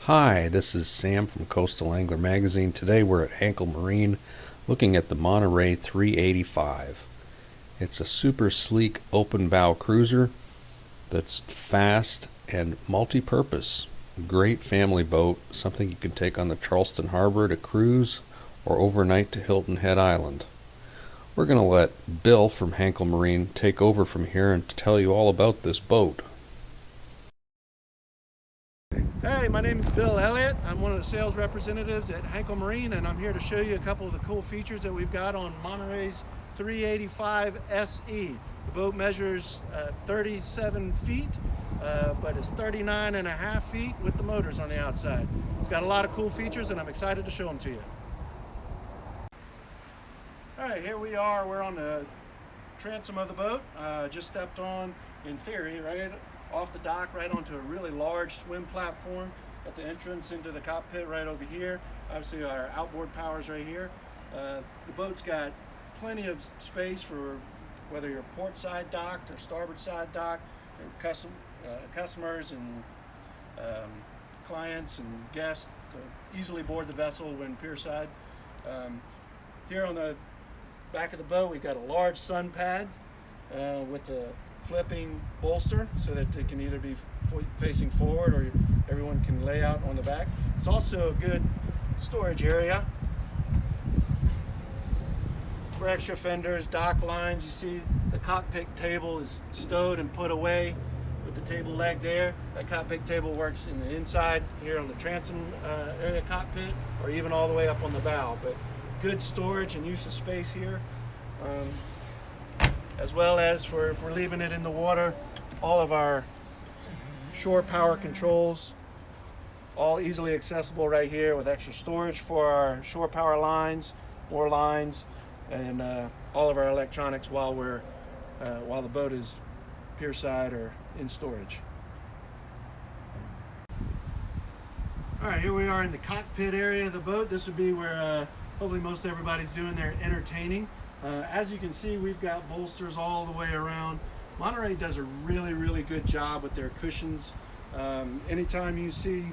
Hi, this is Sam from Coastal Angler Magazine. Today we're at Hanckel Marine looking at the Monterey 385. It's a super sleek open bow cruiser that's fast and multi-purpose. Great family boat, something you can take on the Charleston Harbor to cruise or overnight to Hilton Head Island. We're going to let Bill from Hanckel Marine take over from here and tell you all about this boat. Hey, my name is Bill Elliott. I'm one of the sales representatives at Hanckel Marine, and I'm here to show you a couple of the cool features that we've got on Monterey's 385 SE. The boat measures 37 feet, but it's 39 and a half feet with the motors on the outside. It's got a lot of cool features, and I'm excited to show them to you. All right, here we are. We're on the transom of the boat. Just stepped on, in theory, right off the dock, right onto a really large swim platform. Got the entrance into the cockpit right over here. Obviously our outboard power's right here. The boat's got plenty of space for whether you're port side docked or starboard side docked, or customers and clients and guests to easily board the vessel when pier side. Here on the back of the boat, we've got a large sun pad with the flipping bolster so that it can either be facing forward or everyone can lay out on the back. It's also a good storage area for extra fenders, dock lines. You see the cockpit table is stowed and put away with the table leg there. That cockpit table works in the inside here on the transom area cockpit, or even all the way up on the bow. But good storage and use of space here. As well as if we're leaving it in the water, all of our shore power controls, all easily accessible right here with extra storage for our shore power lines, more lines, and all of our electronics while the boat is pier side or in storage. All right, here we are in the cockpit area of the boat. This would be where hopefully most everybody's doing their entertaining. As you can see, we've got bolsters all the way around. Monterey does a really good job with their cushions. Anytime you see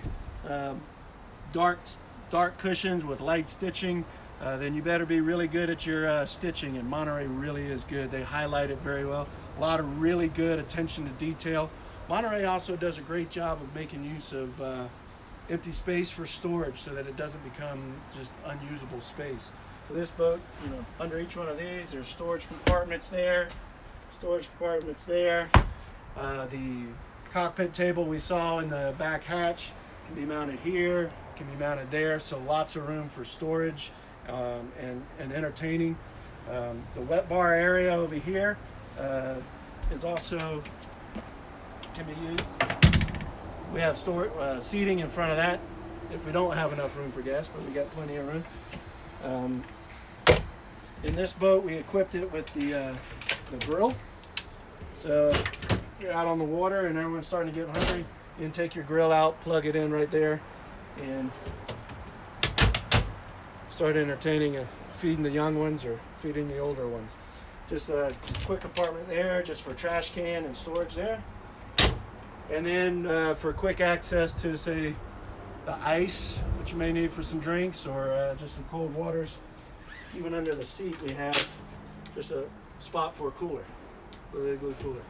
dark cushions with light stitching, then you better be really good at your stitching, and Monterey really is good. They highlight it very well. A lot of really good attention to detail. Monterey also does a great job of making use of empty space for storage so that it doesn't become just unusable space. So this boat, under each one of these, there's storage compartments there, storage compartments there. The cockpit table we saw in the back hatch can be mounted here, can be mounted there, so lots of room for storage and entertaining. The wet bar area over here is also can be used. We have seating in front of that if we don't have enough room for guests, but we got plenty of room. In this boat, we equipped it with the grill. So you're out on the water and everyone's starting to get hungry, you can take your grill out, plug it in right there, and start entertaining and feeding the young ones or feeding the older ones. Just a quick compartment there just for trash can and storage there. And then for quick access to, say, the ice, which you may need for some drinks, or just some cold waters. Even under the seat, we have just a spot for a cooler, really good cooler.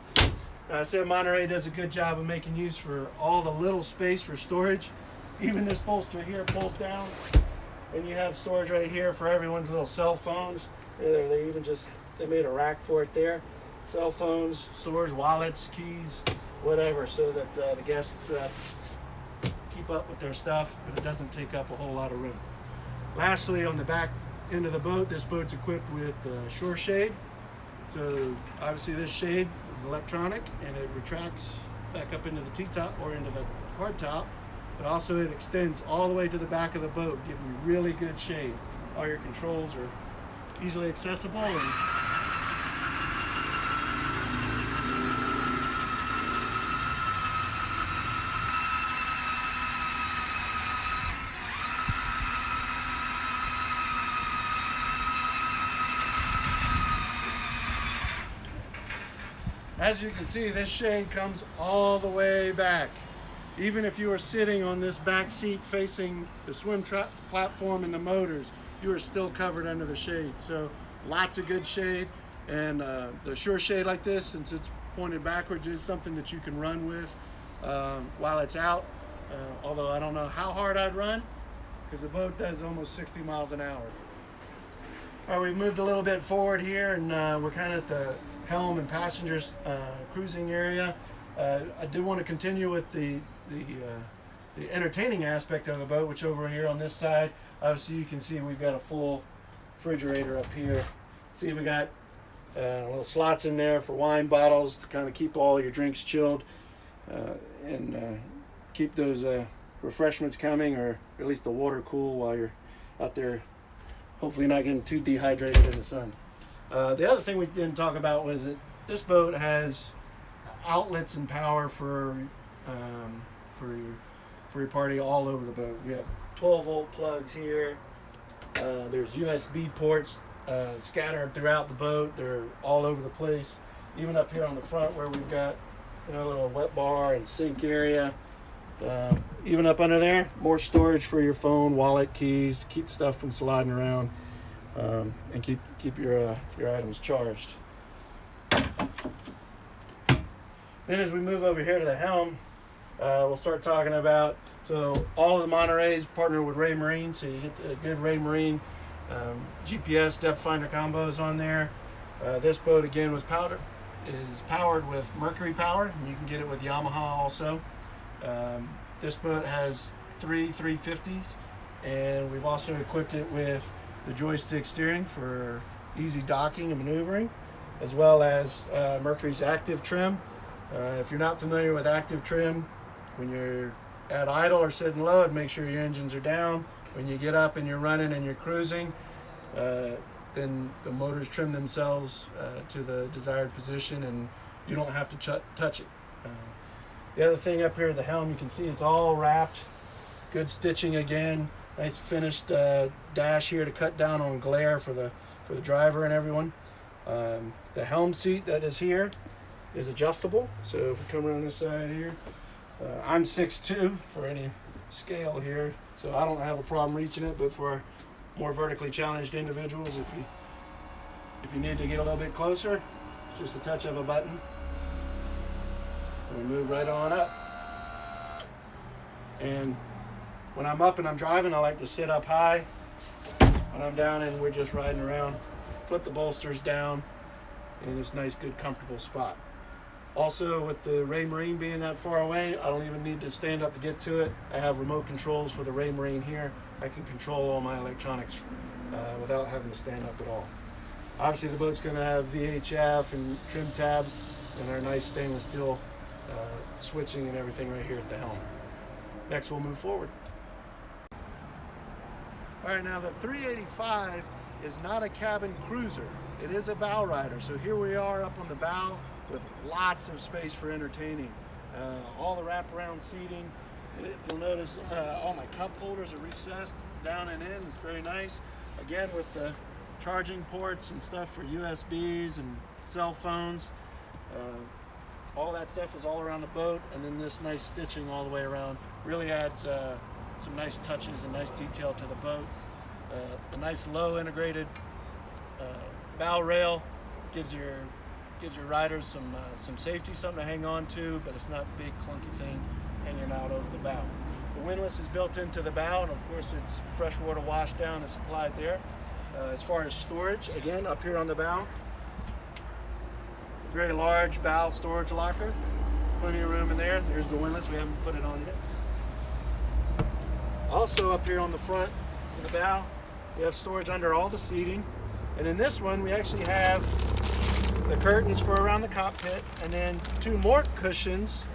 I said Monterey does a good job of making use for all the little space for storage. Even this bolster here pulls down, and you have storage right here for everyone's little cell phones. They made a rack for it there. Cell phones, storage, wallets, keys, whatever, so that the guests keep up with their stuff, but it doesn't take up a whole lot of room. Lastly, on the back end of the boat, this boat's equipped with shore shade. So obviously this shade is electronic and it retracts back up into the T-top or into the hard top, but also it extends all the way to the back of the boat, giving you really good shade. All your controls are easily accessible, and as you can see, this shade comes all the way back. even if you are sitting on this back seat facing the swim platform and the motors, you are still covered under the shade. So lots of good shade, and the sure shade like this, since it's pointed backwards, is something that you can run with while it's out. Although I don't know how hard I'd run, because the boat does almost 60 miles an hour. All right, we've moved a little bit forward here, and we're kind of at the helm and passengers cruising area. I do want to continue with the entertaining aspect of the boat, which over here on this side, obviously you can see we've got a full refrigerator up here. See, we got little slots in there for wine bottles to kind of keep all your drinks chilled and keep those refreshments coming, or at least the water cool while you're out there, hopefully not getting too dehydrated in the sun. The other thing we didn't talk about was that this boat has outlets and power for your party all over the boat. We have 12-volt plugs here. There's USB ports scattered throughout the boat. They're all over the place. Even up here on the front where we've got a little wet bar and sink area. Even up under there, more storage for your phone, wallet, keys, keep stuff from sliding around, and keep your items charged. Then as we move over here to the helm, we'll start talking about, so all of the Monterey's partner with Ray Marine, so you get the good Ray Marine GPS depth finder combos on there. This boat again is powered with Mercury power, and you can get it with Yamaha also. This boat has three 350s, and we've also equipped it with the joystick steering for easy docking and maneuvering, as well as Mercury's active trim. If you're not familiar with active trim, when you're at idle or sitting low, make sure your engines are down. When you get up and you're running and you're cruising, then the motors trim themselves to the desired position, and you don't have to touch it. The other thing up here at the helm, you can see it's all wrapped. Good stitching again. Nice finished dash here to cut down on glare for the driver and everyone. The helm seat that is here is adjustable. So if we come around this side here, I'm 6'2" for any scale here, so I don't have a problem reaching it. But for more vertically challenged individuals, if you need to get a little bit closer, it's just a touch of a button. We move right on up. And when I'm up and I'm driving, I like to sit up high. When I'm down and we're just riding around, flip the bolsters down in this nice, good, comfortable spot. Also, with the Ray Marine being that far away, I don't even need to stand up to get to it. I have remote controls for the Ray Marine here. I can control all my electronics without having to stand up at all. Obviously, the boat's going to have VHF and trim tabs and our nice stainless steel switching and everything right here at the helm. Next, we'll move forward. All right, now the 385 is not a cabin cruiser. It is a bow rider. So here we are up on the bow with lots of space for entertaining. All the wraparound seating. If you'll notice, all my cup holders are recessed down and in. It's very nice. Again, with the charging ports and stuff for USBs and cell phones. All that stuff is all around the boat, and then this nice stitching all the way around really adds some nice touches and nice detail to the boat. The nice low integrated bow rail gives your riders some safety, something to hang on to, but it's not a big clunky thing hanging out over the bow. The windlass is built into the bow, and of course it's freshwater wash down is supplied there. As far as storage, again up here on the bow, very large bow storage locker, plenty of room in there. There's the windlass, we haven't put it on yet. Also up here on the front of the bow, we have storage under all the seating, and in this one we actually have the curtains for around the cockpit, and then two more cushions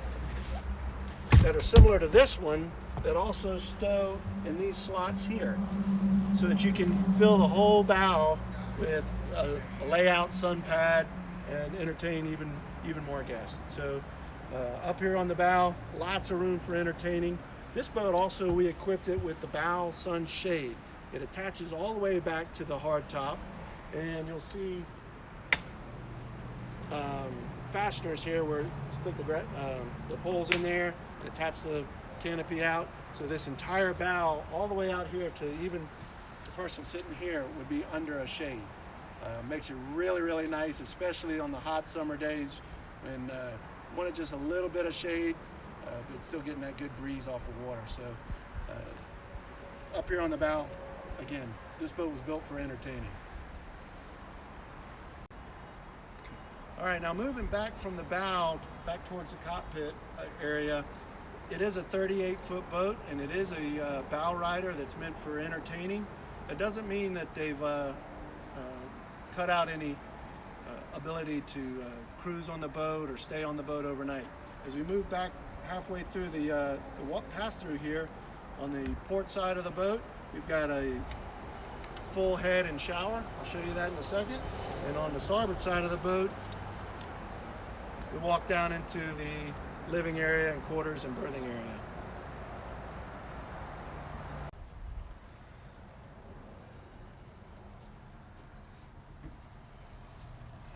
that are similar to this one that also stow in these slots here, so that you can fill the whole bow with a layout sun pad and entertain even more guests. So up here on the bow, lots of room for entertaining. This boat also, we equipped it with the bow sun shade. It attaches all the way back to the hard top, and you'll see fasteners here where you stick the poles in there, attach the canopy out. So this entire bow, all the way out here to even the person sitting here, would be under a shade. Makes it really, really nice, especially on the hot summer days when you wanted just a little bit of shade, but still getting that good breeze off the water. So up here on the bow, again, this boat was built for entertaining. All right, now moving back from the bow, back towards the cockpit area, it is a 38-foot boat, and it is a bow rider that's meant for entertaining. It doesn't mean that they've cut out any ability to cruise on the boat or stay on the boat overnight. As we move back halfway through the pass-through here, on the port side of the boat, we've got a full head and shower. I'll show you that in a second. And on the starboard side of the boat, we walk down into the living area and quarters and berthing area.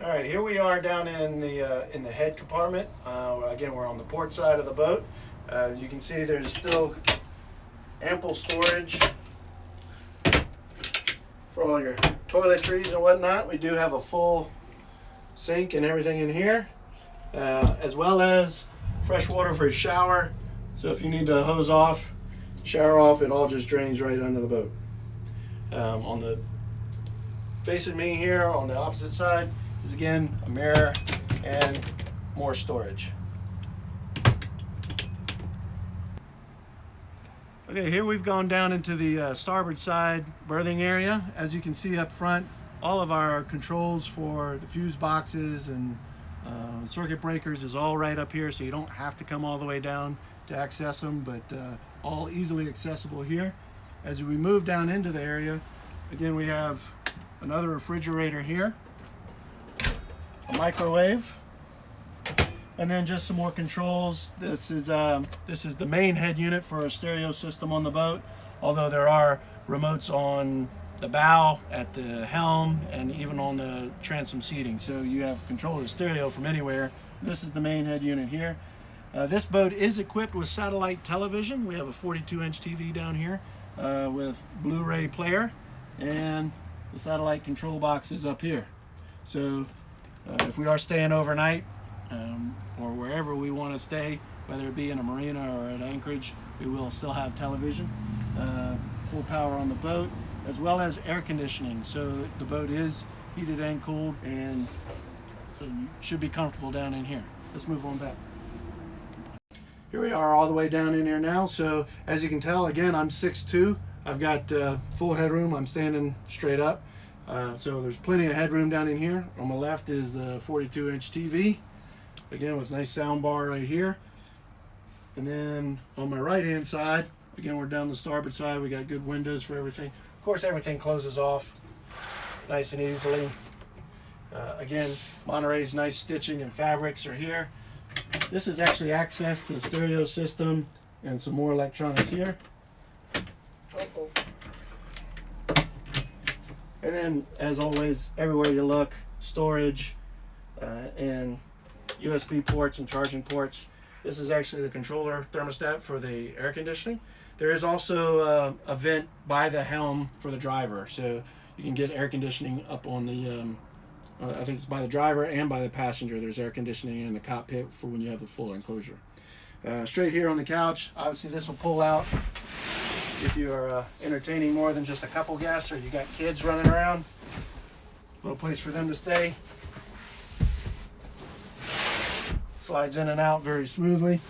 All right, here we are down in the head compartment. Again, we're on the port side of the boat. You can see there's still ample storage for all your toiletries and whatnot. We do have a full sink and everything in here, as well as fresh water for a shower. So if you need to hose off, shower off, it all just drains right under the boat. On the facing me here on the opposite side is again a mirror and more storage. Okay, here we've gone down into the starboard side berthing area. As you can see up front, all of our controls for the fuse boxes and circuit breakers is all right up here, so you don't have to come all the way down to access them, but all easily accessible here. As we move down into the area, again, we have another refrigerator here, a microwave, and then just some more controls. This is the main head unit for a stereo system on the boat, although there are remotes on the bow, at the helm, and even on the transom seating. So you have control of the stereo from anywhere. This is the main head unit here. This boat is equipped with satellite television. We have a 42-inch TV down here with Blu-ray player, and the satellite control box is up here. So if we are staying overnight, or wherever we want to stay, whether it be in a marina or at Anchorage, we will still have television, full power on the boat, as well as air conditioning. So the boat is heated and cooled, and so you should be comfortable down in here. Let's move on back. Here we are all the way down in here now. So as you can tell, again, I'm 6'2". I've got full headroom. I'm standing straight up. So there's plenty of headroom down in here. On my left is the 42-inch TV, again with nice sound bar right here. And then on my right hand side, again, we're down the starboard side. We got good windows for everything. Of course, everything closes off nice and easily. Again, Monterey's nice stitching and fabrics are here. This is actually access to the stereo system and some more electronics here. And then, as always, everywhere you look, storage and USB ports and charging ports. This is actually the controller thermostat for the air conditioning. There is also a vent by the helm for the driver, so you can get air conditioning up on the, I think it's by the driver and by the passenger. There's air conditioning in the cockpit for when you have the full enclosure. Straight here on the couch, obviously this will pull out if you are entertaining more than just a couple guests, or you got kids running around. Little place for them to stay. Slides in and out very smoothly.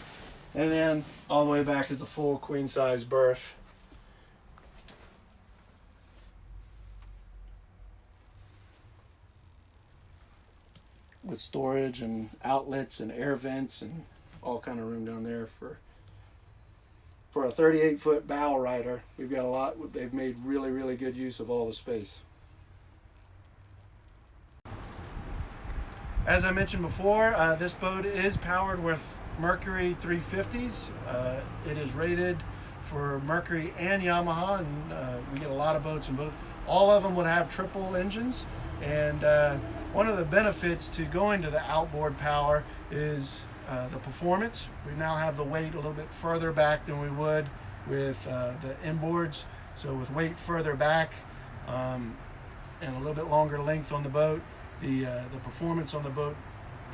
And then all the way back is a full queen size berth. With storage and outlets and air vents and all kind of room down there for a 38-foot bow rider. We've got a lot. They've made really, really good use of all the space. As I mentioned before, this boat is powered with Mercury 350s. It is rated for Mercury and Yamaha, and we get a lot of boats in both. All of them would have triple engines, and one of the benefits to going to the outboard power is the performance. We now have the weight a little bit further back than we would with the inboards. So with weight further back and a little bit longer length on the boat, the performance on the boat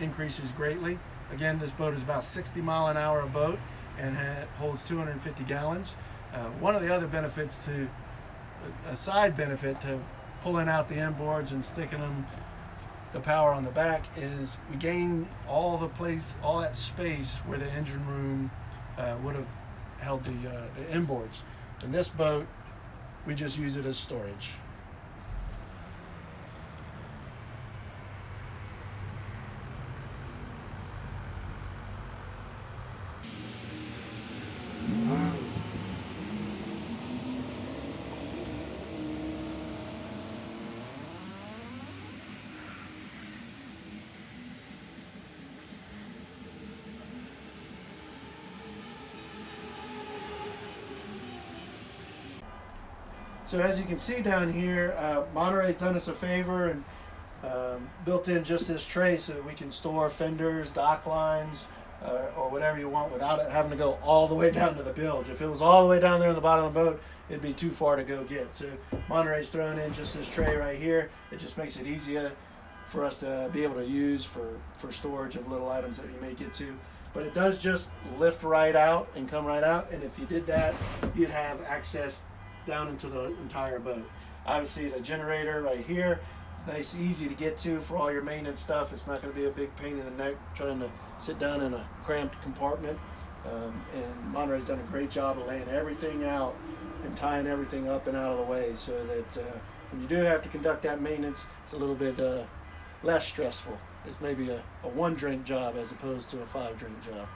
increases greatly. Again, this boat is about 60 mile an hour a boat and holds 250 gallons. One of the other benefits a side benefit to pulling out the inboards and sticking them the power on the back is we gain all that space where the engine room would have held the inboards. In this boat, we just use it as storage. So as you can see down here, Monterey's done us a favor and built in just this tray so that we can store fenders, dock lines, or whatever you want without it having to go all the way down to the bilge. If it was all the way down there in the bottom of the boat, it'd be too far to go get. So Monterey's thrown in just this tray right here. It just makes it easier for us to be able to use for storage of little items that you may get to. But it does just lift right out and come right out. And if you did that, you'd have access down into the entire boat. Obviously the generator right here is nice, easy to get to for all your maintenance stuff. It's not going to be a big pain in the neck trying to sit down in a cramped compartment. And Monterey's done a great job of laying everything out and tying everything up and out of the way so that when you do have to conduct that maintenance, it's a little bit less stressful. It's maybe a 1-drink job as opposed to a 5-drink job.